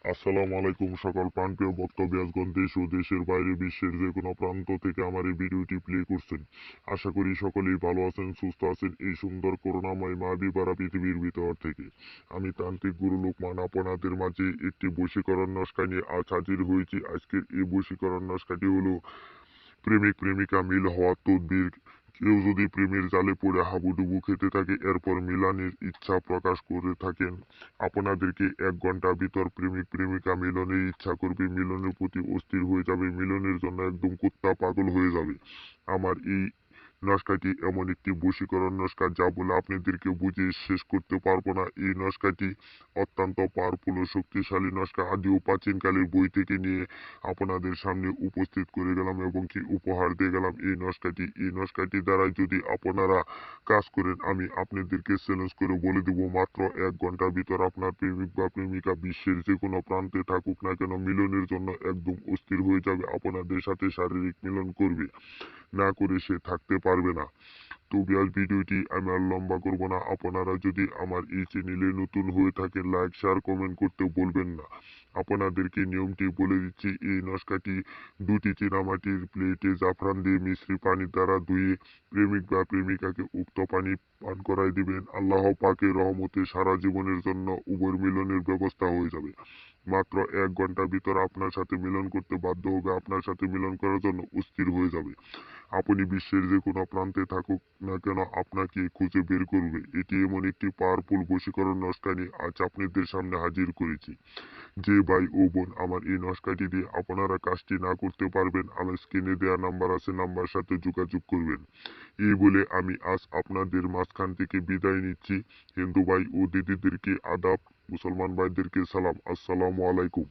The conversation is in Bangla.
আসসালামু আলাইকুম সকল প্রাণপ্রিয় বক্তব্যগণ দেশ ও দেশের বাইরে বিশ্বের যে কোনো প্রান্ত থেকে আমার এই ভিডিওটি প্লে করছেন। আশা করি সকলেই ভালো আছেন, সুস্থ আছেন এই সুন্দর করুণাময় মায়াবী পৃথিবীর ভিতর থেকে। আমি তান্ত্রিক গুরু লোকমান আপনাদের মাঝে একটি বশীকরণ নস্কা নিয়ে আজ হাজির হয়েছি। আজকের এই বশীকরণ নস্কাটি হলো প্রেমিক প্রেমিকা মিল হওয়ার তদবির। কেউ যদি প্রেমের জালে পড়ে হাবুডুবু খেতে থাকে, এরপর মিলনের ইচ্ছা প্রকাশ করে থাকেন, আপনাদেরকে 1 ঘন্টা ভিতর প্রেমিক প্রেমিকা মিলনের ইচ্ছা করবে, মিলনের প্রতি অস্থির হয়ে যাবে, মিলনের জন্য একদম কুত্তা পাগল হয়ে যাবে। আমার এই নস্কাটি এমন একটি বশীকরণ নস্কা যা বলে আপনাদেরকে বুঝিয়ে শেষ করতে পারবো না। এই নস্কাটি অত্যন্ত পাওয়ারফুল ও শক্তিশালী নস্কা। আদিও প্রাচীনকালের বই থেকে নিয়ে আপনাদের সামনে উপস্থিত করে গেলাম এবং কি উপহার দিয়ে গেলাম এই নস্কাটি দ্বারা যদি আপনারা কাজ করেন, আমি আপনাদেরকে চ্যালেঞ্জ করে বলে দেব, মাত্র 1 ঘন্টার ভিতর আপনার প্রেমিক বা প্রেমিকা বিশ্বের যে কোনো প্রান্তে থাকুক না কেন, মিলনের জন্য একদম অস্থির হয়ে যাবে, আপনাদের সাথে শারীরিক মিলন করবে, না করে সে থাকতে পারবে না। তো ভিউয়ার্স, ভিডিওটি আমি আর লম্বা করব না। আপনারা যদি আমার এই চ্যানেলে নতুন হয়ে থাকেন, লাইক শেয়ার কমেন্ট করতে বলবেন না। আপনাদেরকে নিয়মটি বলে দিচ্ছি। এই নস্কাটি 2টি চীনামাটির প্লেটে জাফরান দিয়ে মিশ্রি পানি দ্বারা ধুয়ে প্রেমিক বা প্রেমিকাকে উক্ত পানি পান করাই দিবেন। আল্লাহ পাকের রহমতে সারা জীবনের জন্য উভয় মিলনের ব্যবস্থা হয়ে যাবে। মাত্র 1 ঘন্টার ভিতর আপনার সাথে মিলন করতে বাধ্য হবে, আপনার সাথে মিলন করার জন্য অস্থির হয়ে যাবে। আপনি বিশ্বের যে কোনো প্রান্তে থাকুক না কেন, আপনাকে খুঁজে বের করবে। এটি এমন একটি পাওয়ারফুল বশীকরণ নস্কা নিয়ে আজ আপনাদের সামনে হাজির করেছি। যে ভাই ও বোন আমার এই নস্কাটি দিয়ে আপনারা কাজটি না করতে পারবেন, আমার স্ক্রিনে দেওয়া নাম্বার আছে, নাম্বার সাথে যোগাযোগ করবেন। এই বলে আমি আজ আপনাদের মাঝখান থেকে বিদায় নিচ্ছি। হিন্দু ভাই ও দিদিদেরকে আদাব, মুসলমান ভাইদেরকে সালাম, আসসালামু আলাইকুম।